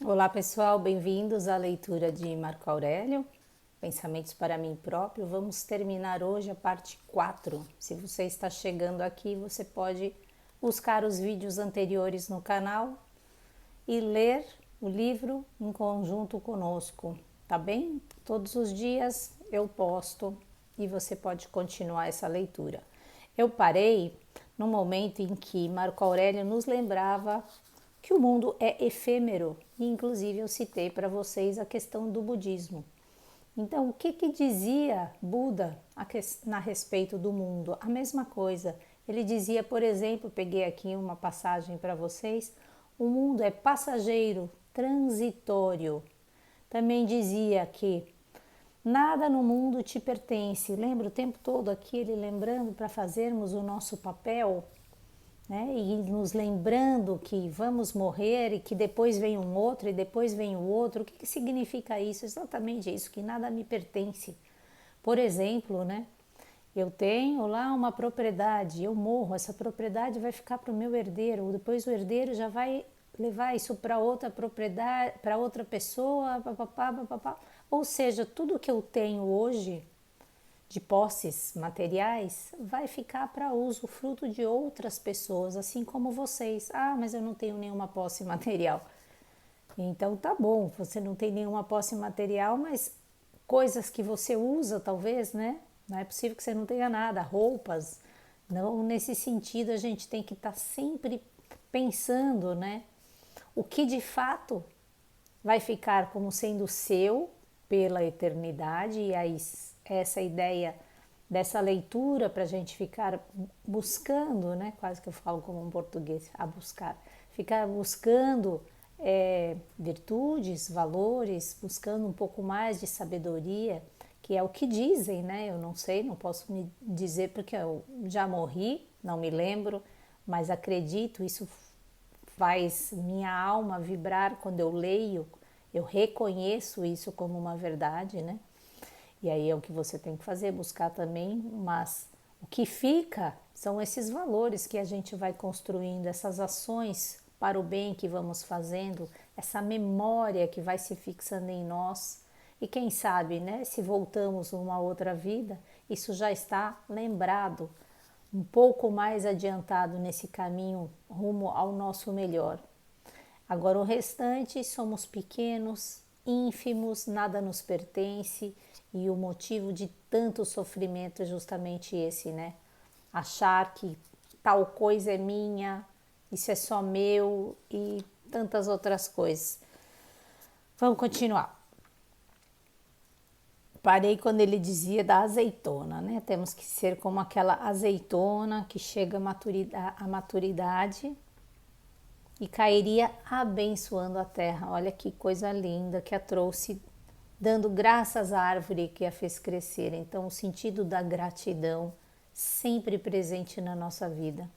Olá pessoal, bem-vindos à leitura de Marco Aurélio, Pensamentos para mim próprio. Vamos terminar hoje a parte 4. Se você está chegando aqui, você pode buscar os vídeos anteriores no canal e ler o livro em conjunto conosco, tá bem? Todos os dias eu posto e você pode continuar essa leitura. Eu parei no momento em que Marco Aurélio nos lembrava que o mundo é efêmero, e inclusive eu citei para vocês a questão do budismo. Então, o que dizia Buda a respeito do mundo? A mesma coisa. Ele dizia, por exemplo, peguei aqui uma passagem para vocês, o mundo é passageiro, transitório. Também dizia que nada no mundo te pertence. Lembra o tempo todo aqui ele lembrando para fazermos o nosso papel, né? E nos lembrando que vamos morrer e que depois vem um outro e depois vem o outro. O que significa isso? Exatamente isso, que nada me pertence. Por exemplo, né? Eu tenho lá uma propriedade, eu morro, essa propriedade vai ficar para o meu herdeiro, depois o herdeiro já vai levar isso para outra propriedade, para outra pessoa, papapá, papapá. Ou seja, tudo que eu tenho hoje de posses materiais vai ficar para uso fruto de outras pessoas, assim como vocês. Ah, mas eu não tenho nenhuma posse material. Então tá bom, você não tem nenhuma posse material, mas coisas que você usa, talvez, né? Não é possível que você não tenha nada, roupas. Não, nesse sentido, a gente tem que estar sempre pensando, né? O que de fato vai ficar como sendo seu pela eternidade, e aí essa ideia dessa leitura para a gente ficar buscando, né? Quase que eu falo como um português, a buscar, ficar buscando virtudes, valores, buscando um pouco mais de sabedoria, que é o que dizem, né? Eu não sei, não posso me dizer porque eu já morri, não me lembro, mas acredito, isso faz minha alma vibrar quando eu leio, eu reconheço isso como uma verdade, né? E aí é o que você tem que fazer, buscar também, mas o que fica são esses valores que a gente vai construindo, essas ações para o bem que vamos fazendo, essa memória que vai se fixando em nós. E quem sabe, né, se voltamos uma outra vida, isso já está lembrado, um pouco mais adiantado nesse caminho rumo ao nosso melhor. Agora o restante somos pequenos, ínfimos, nada nos pertence, e o motivo de tanto sofrimento é justamente esse, né? Achar que tal coisa é minha, isso é só meu e tantas outras coisas. Vamos continuar. Parei quando ele dizia da azeitona, né? Temos que ser como aquela azeitona que chega à maturidade e cairia abençoando a terra. Olha que coisa linda que a trouxe, dando graças à árvore que a fez crescer. Então, o sentido da gratidão sempre presente na nossa vida.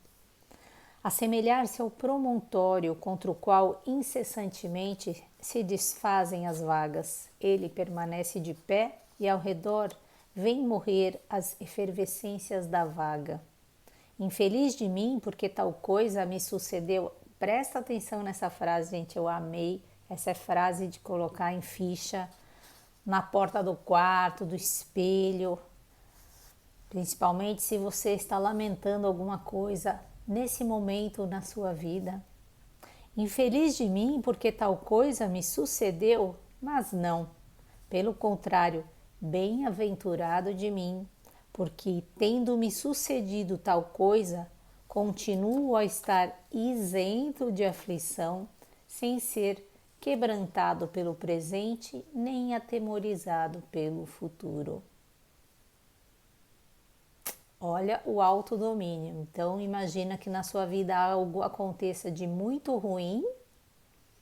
Assemelhar-se ao promontório contra o qual incessantemente se desfazem as vagas. Ele permanece de pé e ao redor vêm morrer as efervescências da vaga. Infeliz de mim, porque tal coisa me sucedeu. Presta atenção nessa frase, gente, eu amei essa frase de colocar em ficha, na porta do quarto, do espelho, principalmente se você está lamentando alguma coisa nesse momento na sua vida. Infeliz de mim, porque tal coisa me sucedeu, mas não. Pelo contrário, bem-aventurado de mim, porque tendo-me sucedido tal coisa, continuo a estar isento de aflição, sem ser quebrantado pelo presente, nem atemorizado pelo futuro. Olha o autodomínio. Então imagina que na sua vida algo aconteça de muito ruim,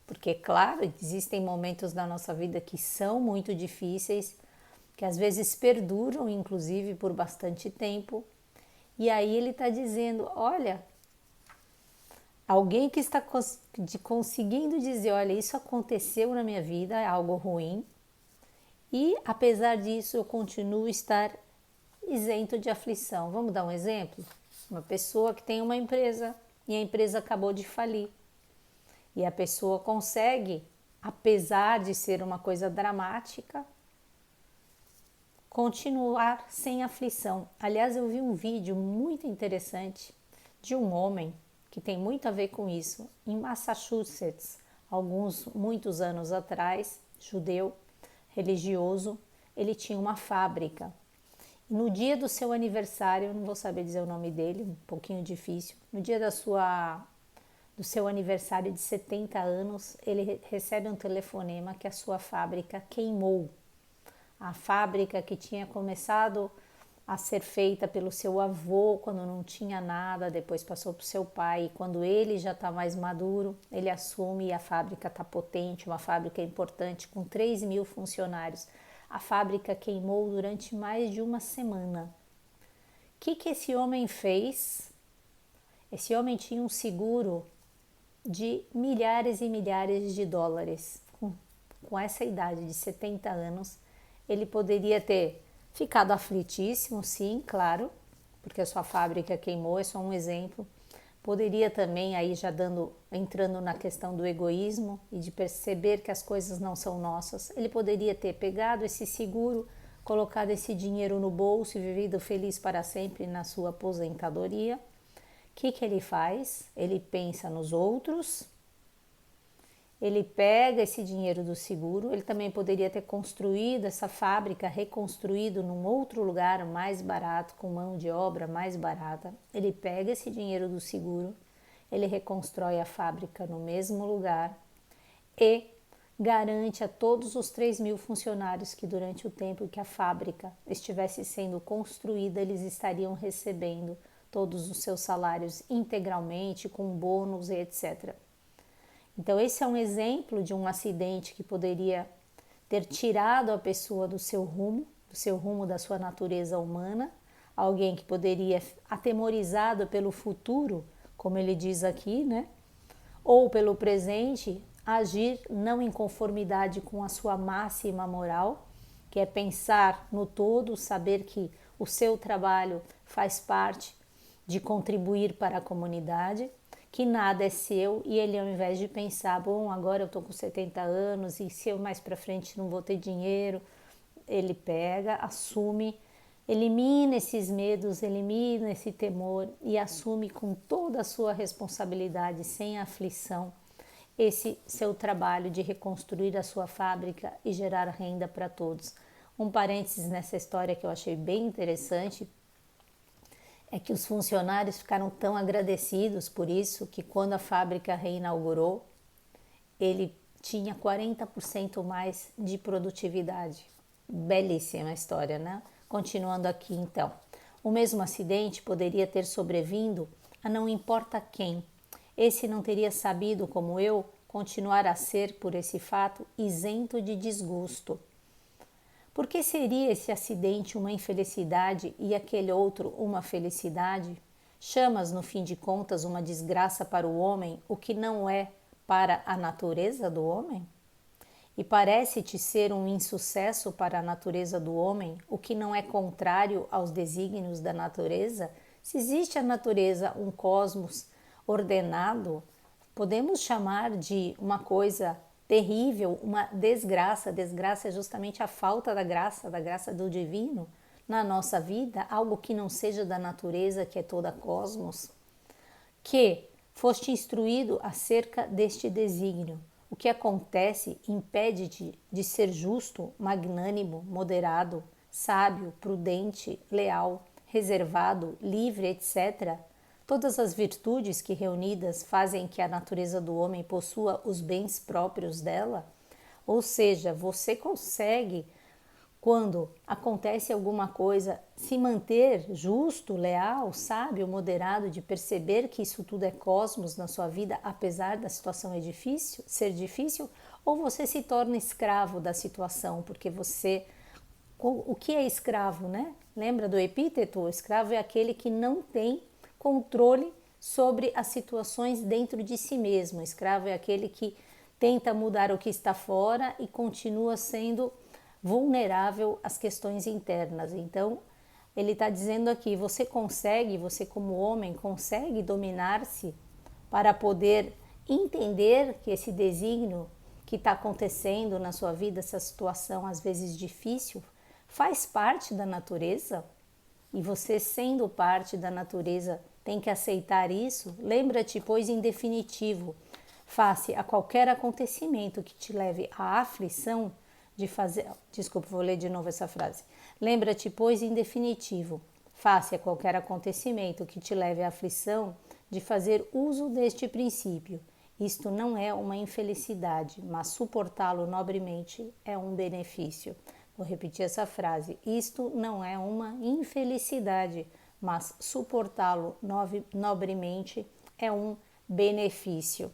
porque claro, existem momentos da nossa vida que são muito difíceis, que às vezes perduram, inclusive por bastante tempo. E aí ele está dizendo, olha, alguém que está conseguindo dizer, olha, isso aconteceu na minha vida, é algo ruim, e apesar disso eu continuo a estar isento de aflição. Vamos dar um exemplo? Uma pessoa que tem uma empresa e a empresa acabou de falir. E a pessoa consegue apesar de ser uma coisa dramática, continuar sem aflição. Aliás, eu vi um vídeo muito interessante de um homem que tem muito a ver com isso, em Massachusetts, muitos anos atrás, judeu, religioso, ele tinha uma fábrica. No dia do seu aniversário, não vou saber dizer o nome dele, um pouquinho difícil, no dia do seu aniversário de 70 anos, ele recebe um telefonema que a sua fábrica queimou. A fábrica que tinha começado a ser feita pelo seu avô quando não tinha nada, depois passou para o seu pai, e quando ele já está mais maduro, ele assume e a fábrica está potente, uma fábrica importante com 3.000 funcionários. A fábrica queimou durante mais de uma semana. O que esse homem fez? Esse homem tinha um seguro de milhares e milhares de dólares. Com essa idade de 70 anos, ele poderia ter ficado aflitíssimo, sim, claro, porque a sua fábrica queimou, é só um exemplo. Poderia também, aí já entrando na questão do egoísmo e de perceber que as coisas não são nossas, ele poderia ter pegado esse seguro, colocado esse dinheiro no bolso e vivido feliz para sempre na sua aposentadoria. O que ele faz? Ele pensa nos outros, ele pega esse dinheiro do seguro, ele também poderia ter construído essa fábrica, reconstruído num outro lugar mais barato, com mão de obra mais barata. Ele pega esse dinheiro do seguro, ele reconstrói a fábrica no mesmo lugar e garante a todos os 3.000 funcionários que durante o tempo que a fábrica estivesse sendo construída, eles estariam recebendo todos os seus salários integralmente, com bônus e etc. Então esse é um exemplo de um acidente que poderia ter tirado a pessoa do seu rumo da sua natureza humana, alguém que poderia, atemorizado pelo futuro, como ele diz aqui, né? Ou pelo presente, agir não em conformidade com a sua máxima moral, que é pensar no todo, saber que o seu trabalho faz parte de contribuir para a comunidade, que nada é seu, e ele, ao invés de pensar, bom, agora eu estou com 70 anos e se eu mais para frente não vou ter dinheiro, ele pega, assume, elimina esses medos, elimina esse temor e assume com toda a sua responsabilidade, sem aflição, esse seu trabalho de reconstruir a sua fábrica e gerar renda para todos. Um parênteses nessa história que eu achei bem interessante é que os funcionários ficaram tão agradecidos por isso que quando a fábrica reinaugurou, ele tinha 40% mais de produtividade. Belíssima história, né? Continuando aqui então. O mesmo acidente poderia ter sobrevindo a não importa quem. Esse não teria sabido, como eu, continuar a ser, por esse fato, isento de desgosto. Por que seria esse acidente uma infelicidade e aquele outro uma felicidade? Chamas, no fim de contas, uma desgraça para o homem o que não é para a natureza do homem? E parece-te ser um insucesso para a natureza do homem o que não é contrário aos desígnios da natureza? Se existe a natureza um cosmos ordenado, podemos chamar de uma coisa terrível, uma desgraça. Desgraça é justamente a falta da graça do divino na nossa vida, algo que não seja da natureza, que é toda cosmos, que foste instruído acerca deste desígnio. O que acontece impede-te de ser justo, magnânimo, moderado, sábio, prudente, leal, reservado, livre, etc. Todas as virtudes que reunidas fazem que a natureza do homem possua os bens próprios dela. Ou seja, você consegue, quando acontece alguma coisa, se manter justo, leal, sábio, moderado, de perceber que isso tudo é cosmos na sua vida, apesar da situação ser difícil, ou você se torna escravo da situação, porque você... O que é escravo, né? Lembra do epíteto? O escravo é aquele que não tem controle sobre as situações dentro de si mesmo. O escravo é aquele que tenta mudar o que está fora e continua sendo vulnerável às questões internas. Então, ele está dizendo aqui, você como homem, consegue dominar-se para poder entender que esse desígnio, que está acontecendo na sua vida, essa situação às vezes difícil, faz parte da natureza e você, sendo parte da natureza, tem que aceitar isso. Lembra-te, pois, em definitivo, face a qualquer acontecimento que te leve à aflição de fazer... Desculpa, vou ler de novo essa frase. Lembra-te, pois, em definitivo, face a qualquer acontecimento que te leve à aflição de fazer uso deste princípio. Isto não é uma infelicidade, mas suportá-lo nobremente é um benefício. Vou repetir essa frase. Isto não é uma infelicidade, mas suportá-lo nobremente é um benefício.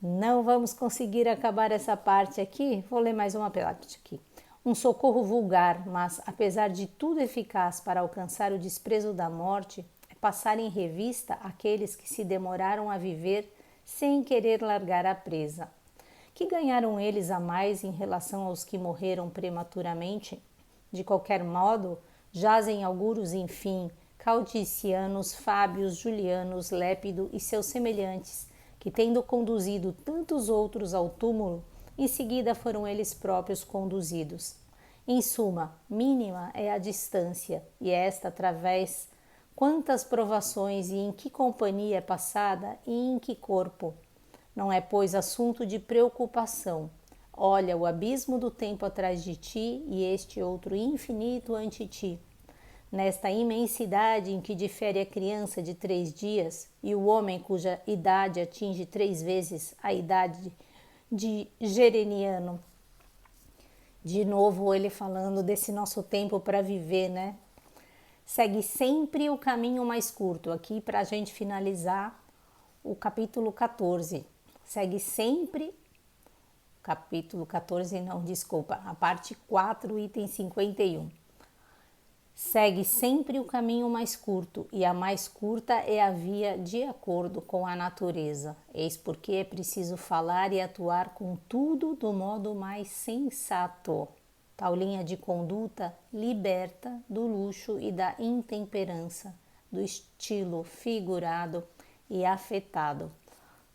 Não vamos conseguir acabar essa parte aqui. Vou ler mais uma parte aqui. Um socorro vulgar, mas apesar de tudo eficaz para alcançar o desprezo da morte, é passar em revista aqueles que se demoraram a viver sem querer largar a presa. Que ganharam eles a mais em relação aos que morreram prematuramente? De qualquer modo, jazem auguros, enfim, Caudicianos, Fábios, Julianos, Lépido e seus semelhantes, que, tendo conduzido tantos outros ao túmulo, em seguida foram eles próprios conduzidos. Em suma, mínima é a distância, e esta através quantas provações e em que companhia é passada e em que corpo. Não é, pois, assunto de preocupação. Olha o abismo do tempo atrás de ti e este outro infinito ante ti. Nesta imensidade em que difere a criança de 3 dias e o homem cuja idade atinge 3 vezes a idade de Gereniano. De novo ele falando desse nosso tempo para viver, né? Segue sempre o caminho mais curto. Aqui para a gente finalizar o capítulo 14. Segue sempre, capítulo 14 não, desculpa, a parte 4, item 51. Segue sempre o caminho mais curto, e a mais curta é a via de acordo com a natureza. Eis porque é preciso falar e atuar com tudo do modo mais sensato. Tal linha de conduta liberta do luxo e da intemperança, do estilo figurado e afetado.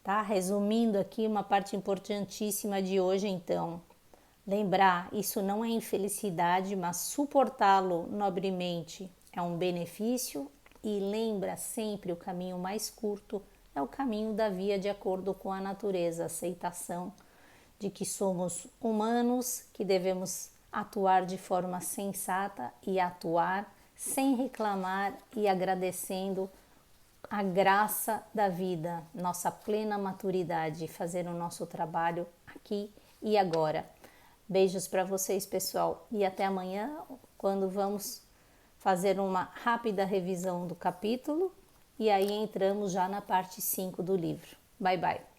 Tá? Resumindo aqui uma parte importantíssima de hoje, então. Lembrar, isso não é infelicidade, mas suportá-lo nobremente é um benefício, e lembra sempre o caminho mais curto é o caminho da via de acordo com a natureza, a aceitação de que somos humanos, que devemos atuar de forma sensata e atuar sem reclamar e agradecendo a graça da vida, nossa plena maturidade, fazer o nosso trabalho aqui e agora. Beijos para vocês, pessoal, e até amanhã, quando vamos fazer uma rápida revisão do capítulo, e aí entramos já na parte 5 do livro. Bye, bye!